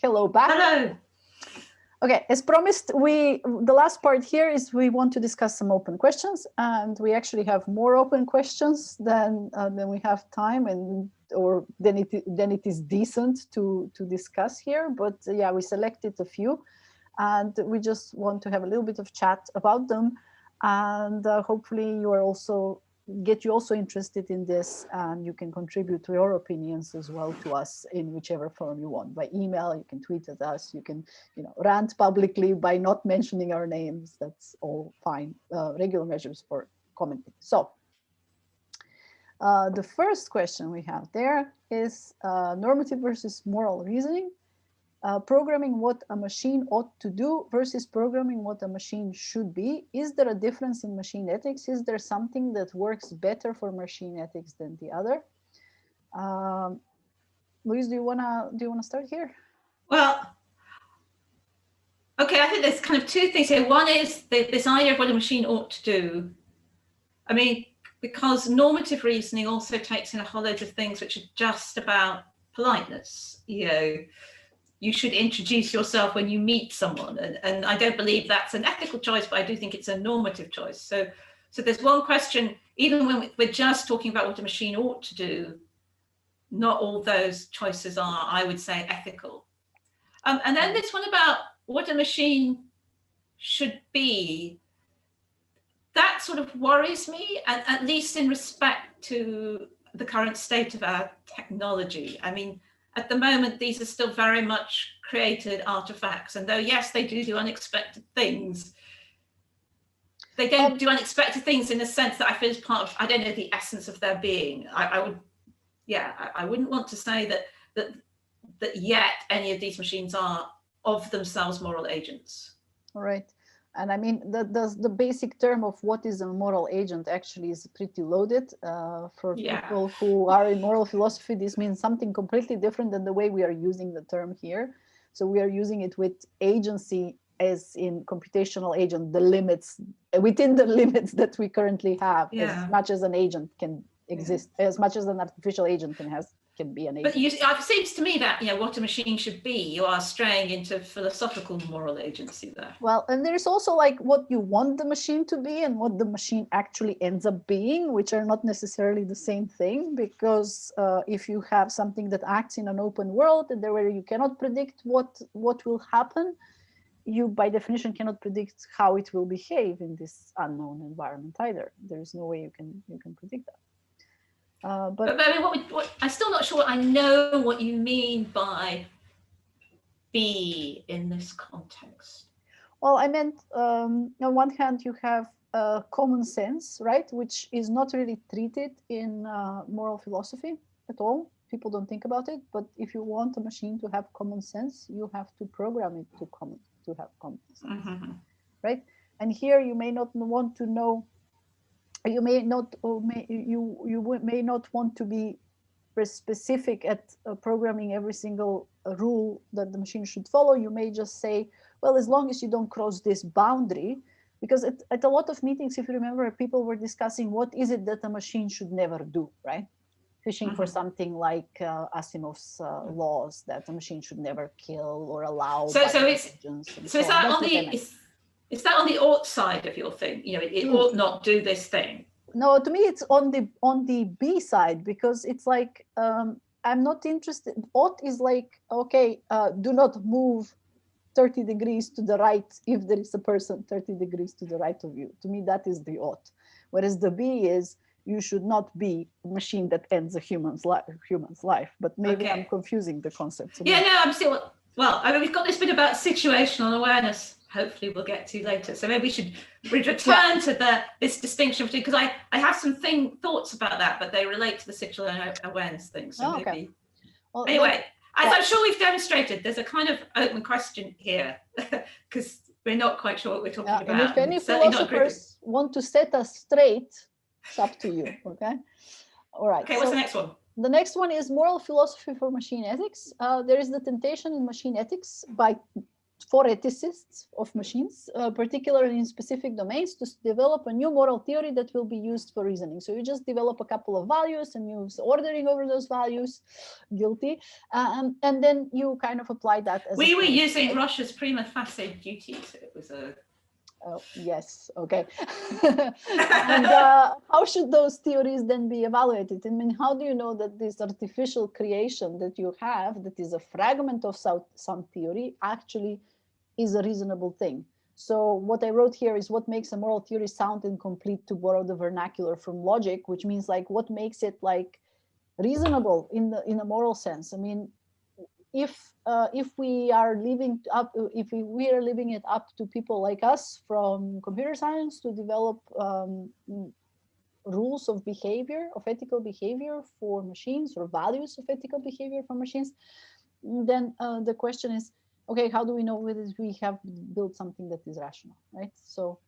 Hello back. Hello. Okay, as promised, the last part here is we want to discuss some open questions, and we actually have more open questions than we have time, and or than it is decent to discuss here. But yeah, we selected a few, and we just want to have a little bit of chat about them, and hopefully you are also interested in this, and you can contribute to your opinions as well to us in whichever form you want. By email, you can tweet at us, you can rant publicly by not mentioning our names. That's all fine. Regular measures for commenting. So the first question we have there is normative versus moral reasoning. Programming what a machine ought to do versus programming what a machine should be. Is there a difference in machine ethics? Is there something that works better for machine ethics than the other? Luis, do you wanna start here? Well, okay, I think there's kind of two things here. One is this idea of what a machine ought to do. I mean, because normative reasoning also takes in a whole load of things which are just about politeness. You should introduce yourself when you meet someone. And I don't believe that's an ethical choice, but I do think it's a normative choice. So there's one question, even when we're just talking about what a machine ought to do, not all those choices are, I would say, ethical. And then this one about what a machine should be, that sort of worries me, at least in respect to the current state of our technology. I mean, at the moment, these are still very much created artifacts. And though, yes, they do unexpected things, they don't do unexpected things in a sense that I feel is part of, I don't know, the essence of their being. I wouldn't want to say that yet any of these machines are of themselves moral agents. All right. And I mean, the basic term of what is a moral agent actually is pretty loaded. For people who are in moral philosophy, this means something completely different than the way we are using the term here. So we are using it with agency as in computational agent, the limits, within the limits that we currently have, as much as an agent can exist, as much as an artificial agent can be an agent. But it seems to me that what a machine should be, you are straying into philosophical moral agency there. Well, and there's also like what you want the machine to be and what the machine actually ends up being, which are not necessarily the same thing, because if you have something that acts in an open world and where you cannot predict what will happen, you by definition cannot predict how it will behave in this unknown environment either. There is no way you can predict that. But I mean, I'm still not sure I know what you mean by be in this context. Well, I meant on one hand you have common sense, right, which is not really treated in moral philosophy at all. People don't think about it, but if you want a machine to have common sense, you have to program it to have common sense, right? And here you may not want to know. You may not want to be specific at programming every single rule that the machine should follow. You may just say, well, as long as you don't cross this boundary, because at a lot of meetings, if you remember, people were discussing what is it that a machine should never do, right? Fishing for something like Asimov's laws that a machine should never kill or allow. Is that on the ought side of your thing? It ought not do this thing. No, to me, it's on the B side, because it's like, I'm not interested. Ought is like, okay, do not move 30 degrees to the right if there is a person 30 degrees to the right of you. To me, that is the ought. Whereas the B is, you should not be a machine that ends a human's life. But maybe I'm confusing the concepts. Yeah, no, I'm still, well, I mean, we've got this bit about situational awareness. Hopefully we'll get to later. So maybe we should return to this distinction between, because I have some thoughts about that, but they relate to the situational awareness thing. So maybe. Well, anyway, as I'm sure we've demonstrated, there's a kind of open question here, because we're not quite sure what we're talking about. And if any philosophers want to set us straight, it's up to you, okay? All right. Okay, what's the next one? The next one is moral philosophy for machine ethics. There is the temptation in machine ethics by for ethicists of machines, particularly in specific domains, to develop a new moral theory that will be used for reasoning. So you just develop a couple of values and use ordering over those values, guilty, and then you kind of apply that as we were using Russia's prima facie duties. It was a oh, yes, okay. And how should those theories then be evaluated? I mean, how do you know that this artificial creation that you have, that is a fragment of some theory, actually is a reasonable thing? So what I wrote here is what makes a moral theory sound and complete, to borrow the vernacular from logic, which means like what makes it like reasonable in a moral sense. I mean, if we are leaving it up to people like us from computer science to develop rules of behavior, of ethical behavior for machines, or values of ethical behavior for machines, then the question is, okay, how do we know whether we have built something that is rational, right? So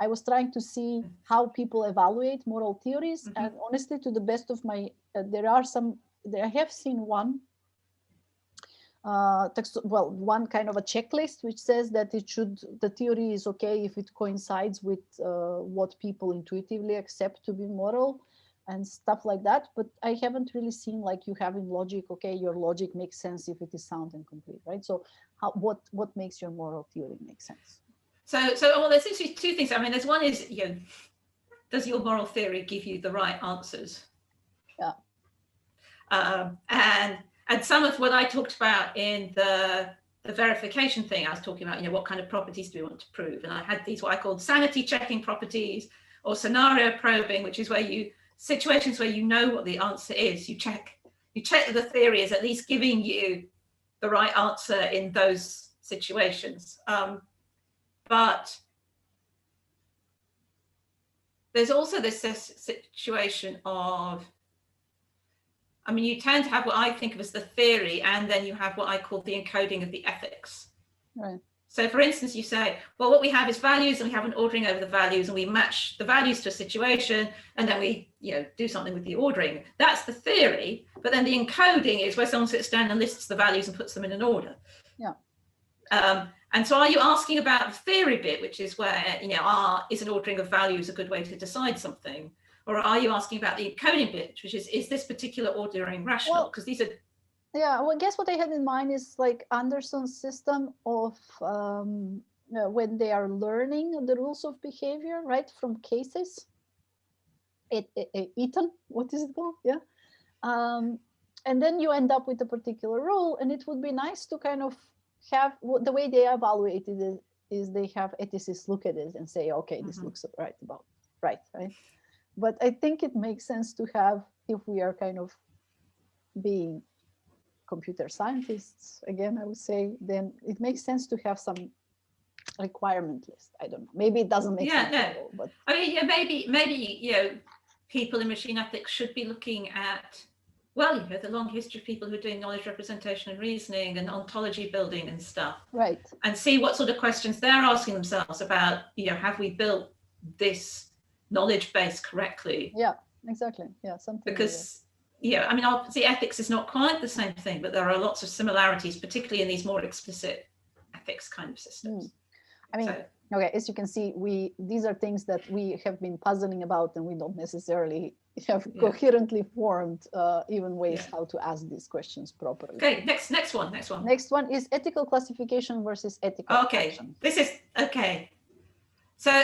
I was trying to see how people evaluate moral theories, and honestly, to the best of my, I have seen one one kind of a checklist which says that the theory is okay if it coincides with what people intuitively accept to be moral and stuff like that. But I haven't really seen like you have in logic, okay, your logic makes sense if it is sound and complete, right? So what makes your moral theory make sense? So well, there's actually two things. I mean, there's one is, does your moral theory give you the right answers? Yeah. And some of what I talked about in the verification thing, I was talking about, what kind of properties do we want to prove? And I had these, what I called sanity checking properties, or scenario probing, which is where situations where you know what the answer is, you check that the theory is at least giving you the right answer in those situations. But there's also this situation of, I mean, you tend to have what I think of as the theory, and then you have what I call the encoding of the ethics. Right. So for instance, you say, well, what we have is values, and we have an ordering over the values, and we match the values to a situation, and then we do something with the ordering. That's the theory. But then the encoding is where someone sits down and lists the values and puts them in an order. Yeah. And so are you asking about the theory bit, which is where, is an ordering of values a good way to decide something? Or are you asking about the encoding bit, which is this particular ordering rational? Because these are... Yeah, well, I guess what I had in mind is like Anderson's system of when they are learning the rules of behavior, right, from cases. Eaton, what is it called? Yeah. And then you end up with a particular rule, and it would be nice to kind of have the way they evaluated it is they have ethicists look at it and say, okay, this looks right. But I think it makes sense to have, if we are kind of being computer scientists, again, I would say, then it makes sense to have some requirement list. I don't know. Maybe it doesn't make sense at all, but I mean, maybe people in machine ethics should be looking at, well, the long history of people who are doing knowledge representation and reasoning and ontology building and stuff, right? And see what sort of questions they're asking themselves about, have we built this knowledge base correctly? Yeah, exactly. Yeah, something because I mean, obviously ethics is not quite the same thing, but there are lots of similarities, particularly in these more explicit ethics kind of systems. I mean, okay, as you can see, these are things that we have been puzzling about, and we don't necessarily have coherently formed even ways how to ask these questions properly. Okay, next one. Next one is ethical classification versus ethical action. This is okay. So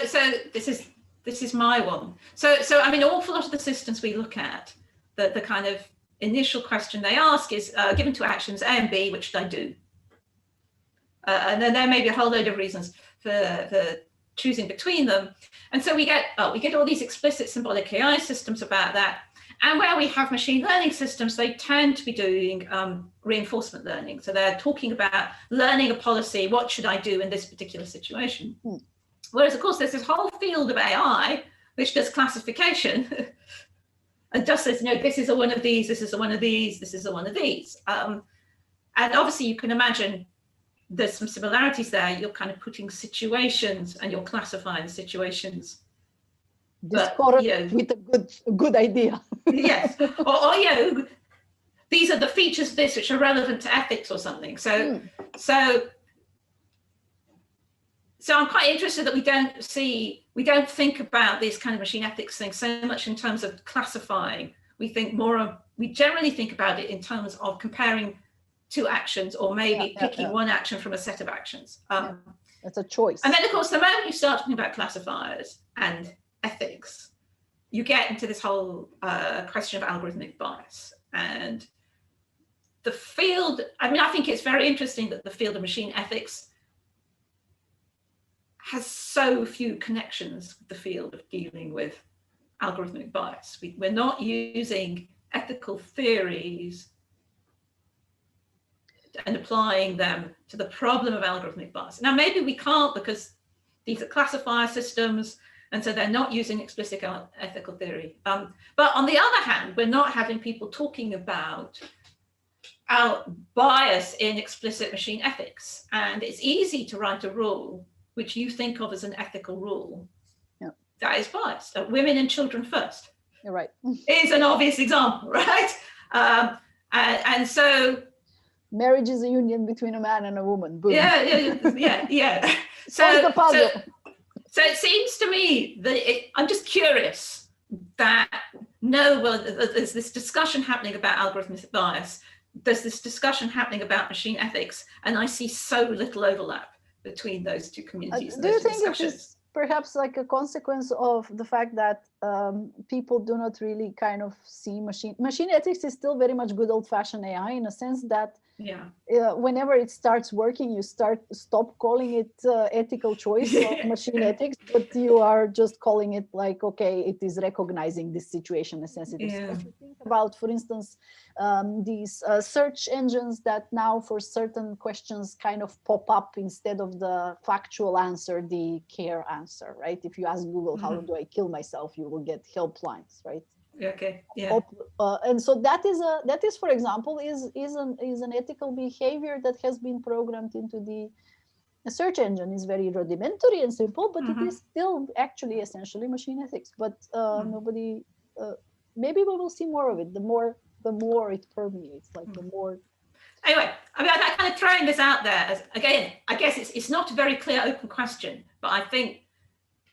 this is my one. So I mean, an awful lot of the systems we look at, the kind of initial question they ask is, given two actions A and B, which should I do? And then there may be a whole load of reasons for choosing between them. And so we get all these explicit symbolic AI systems about that. And where we have machine learning systems, they tend to be doing reinforcement learning. So they're talking about learning a policy, what should I do in this particular situation? Whereas, of course, there's this whole field of AI which does classification and just says, this is a one of these, this is a one of these, this is a one of these. And obviously, you can imagine there's some similarities there. You're kind of putting situations and you're classifying situations. Discord with a good idea. Yes. Or these are the features of this which are relevant to ethics or something. So So I'm quite interested that we don't think about these kind of machine ethics things so much in terms of classifying. We generally think about it in terms of comparing two actions, or maybe picking one action from a set of actions. It's a choice. And then, of course, the moment you start talking about classifiers and ethics, you get into this whole question of algorithmic bias. And the field, I mean, I think it's very interesting that the field of machine ethics has so few connections with the field of dealing with algorithmic bias. We're not using ethical theories and applying them to the problem of algorithmic bias. Now, maybe we can't because these are classifier systems, and so they're not using explicit ethical theory. But on the other hand, we're not having people talking about our bias in explicit machine ethics. And it's easy to write a rule which you think of as an ethical rule that is biased. Women and children first. You're right. Is an obvious example, right? And so marriage is a union between a man and a woman. Boom. Yeah. So the puzzle. So it seems to me that I'm just curious that there's this discussion happening about algorithmic bias. There's this discussion happening about machine ethics, and I see so little overlap between those two communities. Do you think it is perhaps like a consequence of the fact that people do not really kind of see machine ethics is still very much good old-fashioned AI, in a sense that whenever it starts working, you stop calling it ethical choice of machine ethics, but you are just calling it like, okay, it is recognizing this situation as sensitive. So if you think about, for instance, these search engines that now for certain questions kind of pop up instead of the factual answer, the care answer, right? If you ask Google, how do I kill myself, you will get helplines, right? Okay. Yeah. And so that is, for example, is an ethical behavior that has been programmed into the search engine. Is very rudimentary and simple, but it is still actually essentially machine ethics. But nobody. Maybe we will see more of it. The more it permeates, like the more. Anyway, I mean, I'm kind of throwing this out there as, again, I guess it's not a very clear open question, but I think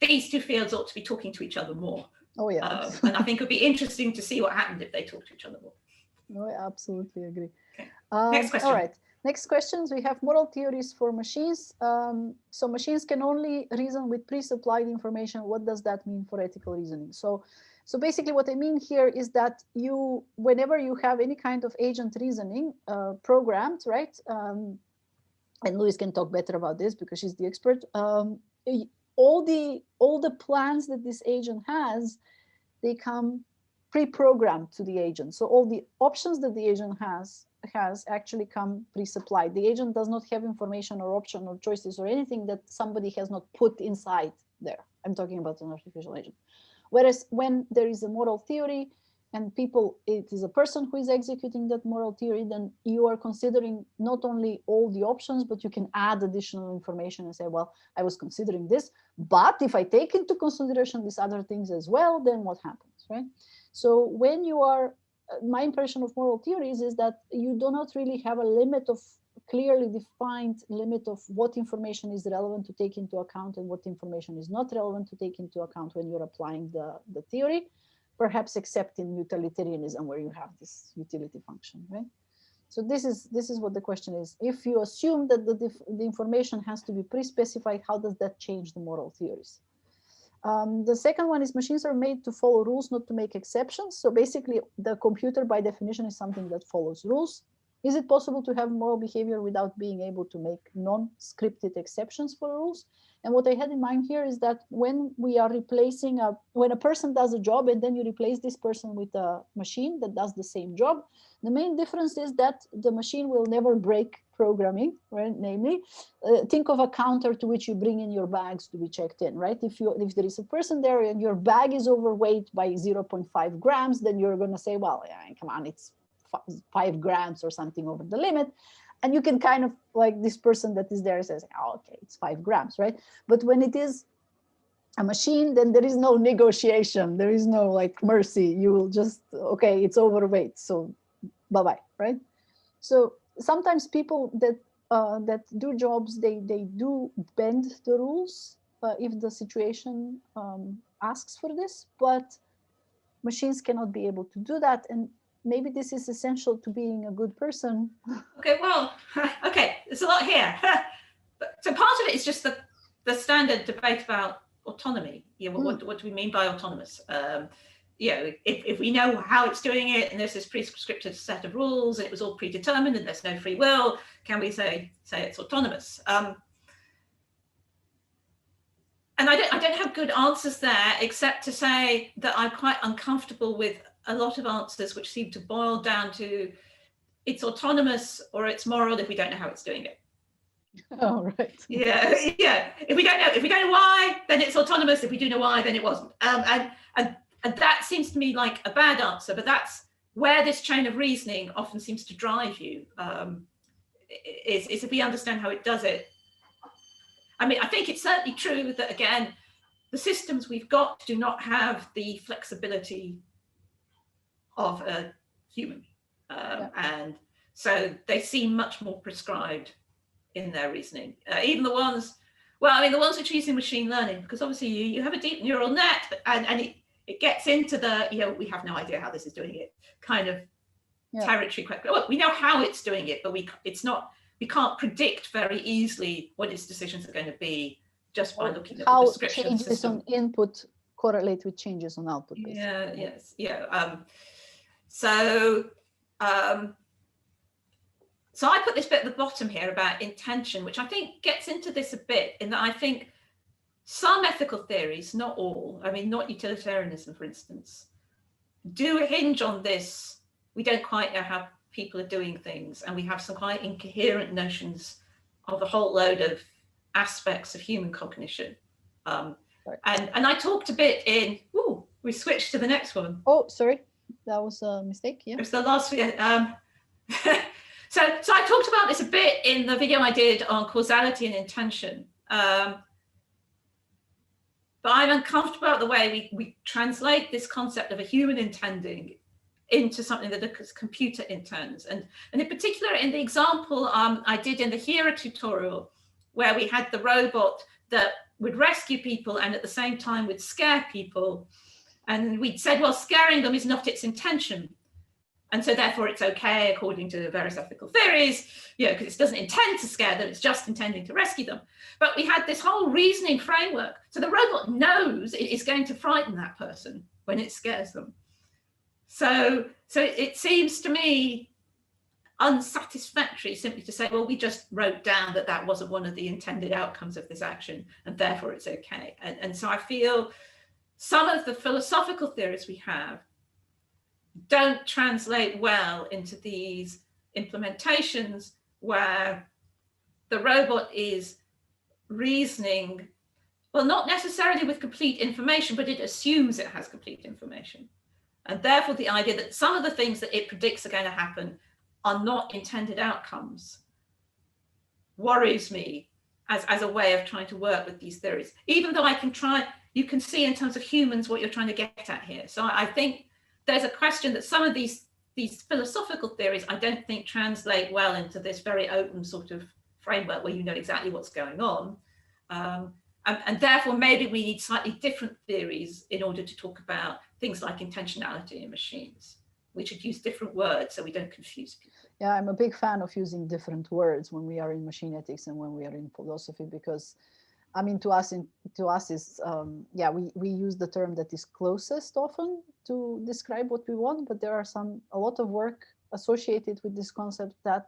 these two fields ought to be talking to each other more. Oh yeah. And I think it would be interesting to see what happened if they talk to each other more. No, I absolutely agree. Okay. Next question. All right. Next questions. We have moral theories for machines. So machines can only reason with pre-supplied information. What does that mean for ethical reasoning? So basically what I mean here is that whenever you have any kind of agent reasoning programmed, right? And Louise can talk better about this because she's the expert. All the plans that this agent has, they come pre-programmed to the agent. So all the options that the agent has actually come pre-supplied. The agent does not have information or option or choices or anything that somebody has not put inside there. I'm talking about an artificial agent. Whereas when there is a moral theory and it is a person who is executing that moral theory, then you are considering not only all the options, but you can add additional information and say, well, I was considering this, but if I take into consideration these other things as well, then what happens, right? So when you are, my impression of moral theories is that you do not really have a clearly defined limit of what information is relevant to take into account and what information is not relevant to take into account when you're applying the theory, perhaps except in utilitarianism where you have this utility function, right? So this is what the question is. If you assume that the information has to be pre-specified, how does that change the moral theories? The second one is machines are made to follow rules, not to make exceptions. So basically, the computer by definition is something that follows rules. Is it possible to have moral behavior without being able to make non-scripted exceptions for rules? And what I had in mind here is that when we are replacing when a person does a job and then you replace this person with a machine that does the same job, the main difference is that the machine will never break programming, right? Namely, think of a counter to which you bring in your bags to be checked in, right? If there is a person there and your bag is overweight by 0.5 grams, then you're going to say, well, yeah, come on, it's 5 grams or something over the limit. And you can kind of like this person that is there says, oh, okay, it's 5 grams, right? But when it is a machine, then there is no negotiation. There is no like mercy. You will just, okay, it's overweight. So bye-bye, right? So sometimes people that that do jobs, they do bend the rules if the situation asks for this, but machines cannot be able to do that. And maybe this is essential to being a good person. Okay, well, okay, there's a lot here. So part of it is just the standard debate about autonomy. You know, what do we mean by autonomous? You know, if we know how it's doing it and there's this prescriptive set of rules and it was all predetermined and there's no free will, can we say it's autonomous? And I don't have good answers there, except to say that I'm quite uncomfortable with a lot of answers which seem to boil down to it's autonomous or it's moral if we don't know how it's doing it. Oh, right. Yeah. If we don't know why, then it's autonomous. If we do know why, then it wasn't. And that seems to me like a bad answer, but that's where this chain of reasoning often seems to drive you. Is if we understand how it does it. I mean, I think it's certainly true that, again, the systems we've got do not have the flexibility of a human. And so they seem much more prescribed in their reasoning. Even the ones, the ones which are using machine learning, because obviously you have a deep neural net and it gets into the, we have no idea how this is doing it kind of territory. Well, we know how it's doing it, but we can't predict very easily what its decisions are going to be just by looking at the description of the system. How changes on input correlate with changes on output. So I put this bit at the bottom here about intention, which I think gets into this a bit, in that I think some ethical theories, not all, not utilitarianism, for instance, do hinge on this. We don't quite know how people are doing things, and we have some quite incoherent notions of a whole load of aspects of human cognition. And I talked a bit in, we switched to the next one. Oh, sorry, that was a mistake. Yeah, it's the last video. So I talked about this a bit in the video I did on causality and intention. But I'm uncomfortable about the way we translate this concept of a human intending into something that a computer intends. And in particular, in the example I did in the Hera tutorial, where we had the robot that would rescue people and at the same time would scare people. And we'd said, well, scaring them is not its intention. And so therefore it's okay, according to various ethical theories, because it doesn't intend to scare them, it's just intending to rescue them. But we had this whole reasoning framework. So the robot knows it is going to frighten that person when it scares them. So it seems to me unsatisfactory simply to say, well, we just wrote down that wasn't one of the intended outcomes of this action, and therefore it's okay. And so I feel some of the philosophical theories we have don't translate well into these implementations where the robot is reasoning, well, not necessarily with complete information, but it assumes it has complete information. And therefore the idea that some of the things that it predicts are going to happen are not intended outcomes worries me as a way of trying to work with these theories, even though you can see in terms of humans what you're trying to get at here. So I think there's a question that some of these philosophical theories I don't think translate well into this very open sort of framework where you know exactly what's going on. And therefore, maybe we need slightly different theories in order to talk about things like intentionality in machines. We should use different words so we don't confuse people. Yeah, I'm a big fan of using different words when we are in machine ethics and when we are in philosophy, because to us is, we use the term that is closest often to describe what we want, but there are a lot of work associated with this concept that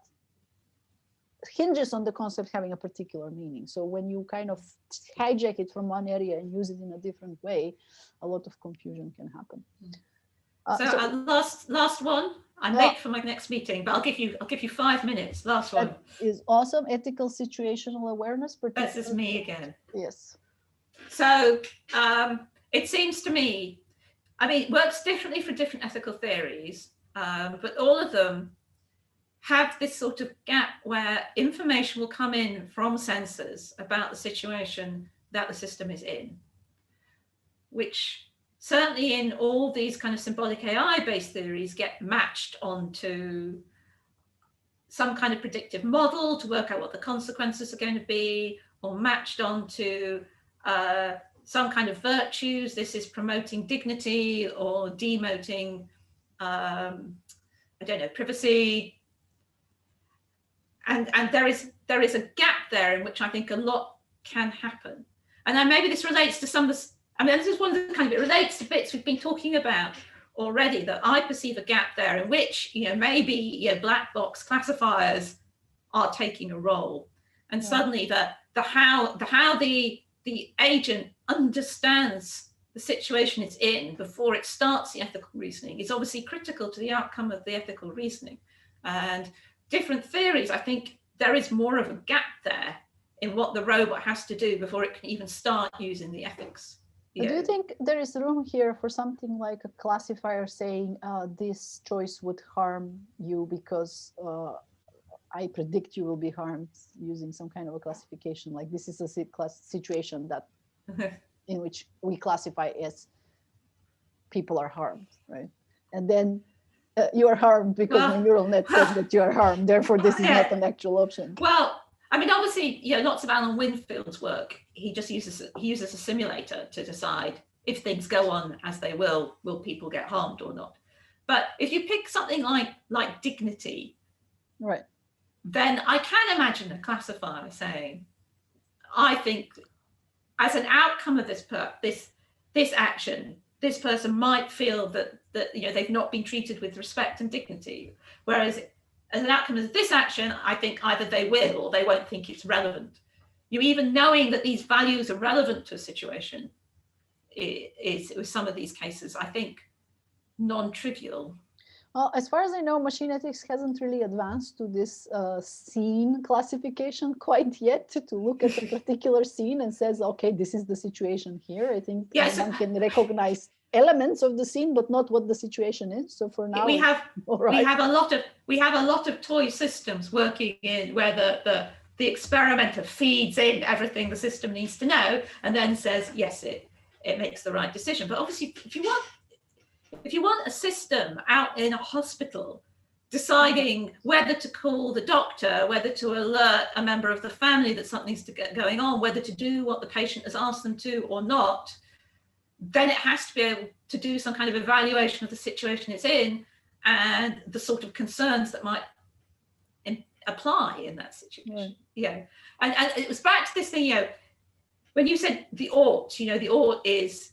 hinges on the concept having a particular meaning. So when you kind of hijack it from one area and use it in a different way, a lot of confusion can happen. Last one. I'm late for my next meeting, but I'll give you 5 minutes. Last one. That is awesome. Ethical situational awareness. This is me again. Yes. So it seems to me, it works differently for different ethical theories, but all of them have this sort of gap where information will come in from sensors about the situation that the system is in, which certainly in all these kind of symbolic AI-based theories get matched onto some kind of predictive model to work out what the consequences are going to be, or matched onto some kind of virtues. This is promoting dignity or demoting, I don't know, privacy. And there is a gap there in which I think a lot can happen. And then maybe this relates to some of the, I mean, this is one of the kind of, it relates to bits we've been talking about already, that I perceive a gap there in which, maybe black box classifiers are taking a role. And suddenly the how the agent understands the situation it's in before it starts the ethical reasoning is obviously critical to the outcome of the ethical reasoning. And different theories, I think there is more of a gap there in what the robot has to do before it can even start using the ethics. Do you think there is room here for something like a classifier saying this choice would harm you because I predict you will be harmed, using some kind of a classification, like this is a situation that in which we classify as people are harmed, right? And then you are harmed because my neural net says that you are harmed, therefore this is not an actual option. Well, I mean, obviously, lots of Alan Winfield's work, he uses a simulator to decide if things go on as they will people get harmed or not. But if you pick something like dignity, right, then I can imagine a classifier saying, I think as an outcome of this action, this person might feel that they've not been treated with respect and dignity, whereas as an outcome of this action, I think either they will or they won't think it's relevant. Even knowing that these values are relevant to a situation is with some of these cases, I think, non-trivial. Well, as far as I know, machine ethics hasn't really advanced to this scene classification quite yet, to look at a particular scene and says, okay, this is the situation here. I think one can recognize elements of the scene, but not what the situation is. So for now, we have a lot of toy systems working in where the experimenter feeds in everything the system needs to know and then says, yes, it makes the right decision. But obviously, if you want a system out in a hospital deciding whether to call the doctor, whether to alert a member of the family that something's going on, whether to do what the patient has asked them to or not, then it has to be able to do some kind of evaluation of the situation it's in and the sort of concerns that might apply in that situation. Right. And it was back to this thing, when you said the ought, the ought is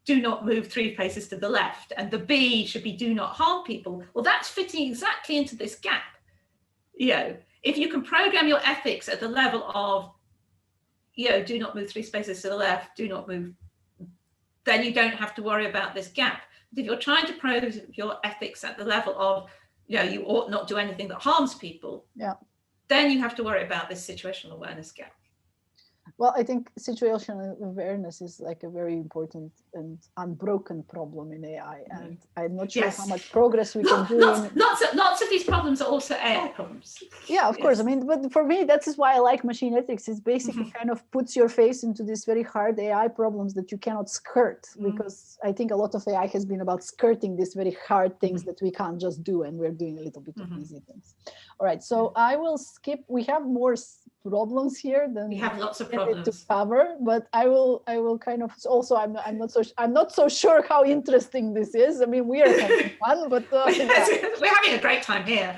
do not move 3 paces to the left, and the B should be do not harm people. Well, that's fitting exactly into this gap. If you can program your ethics at the level of, do not move 3 spaces to the left, do not move, then you don't have to worry about this gap. But if you're trying to program your ethics at the level of, you ought not do anything that harms people, then you have to worry about this situational awareness gap. Well, I think situational awareness is like a very important and unbroken problem in AI, and I'm not sure how much progress we can do. Lots of these problems are also AI problems. Yeah, of course. I mean, but for me, that is why I like machine ethics. It's basically kind of puts your face into these very hard AI problems that you cannot skirt, because I think a lot of AI has been about skirting these very hard things that we can't just do, and we're doing a little bit of easy things. All right, so I will skip. We have more problems here than we have lots of problems to cover, but I will kind of also I'm not so sure how interesting this is. I mean, we are having fun, but we're having a great time here.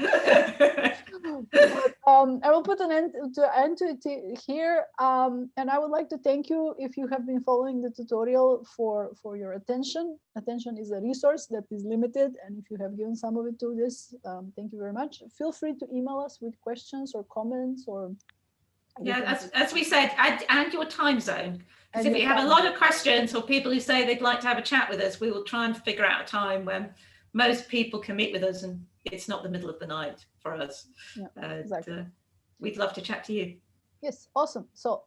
But, I will put an end to it here, and I would like to thank you if you have been following the tutorial for your attention. Attention is a resource that is limited, and if you have given some of it to this, thank you very much. Feel free to email us with questions or comments or. Yeah, as we said, and your time zone. Because if you have a lot of questions or people who say they'd like to have a chat with us, we will try and figure out a time when most people can meet with us and it's not the middle of the night for us. Yeah, exactly. We'd love to chat to you. Yes, awesome. So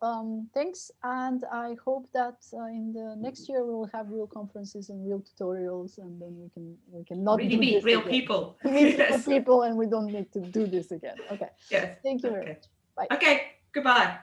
thanks, and I hope that in the next year we will have real conferences and real tutorials, and then we can not really meet real people. Meet real people, and we don't need to do this again. Okay. Yes. Thank you very much. Bye. Okay. Goodbye.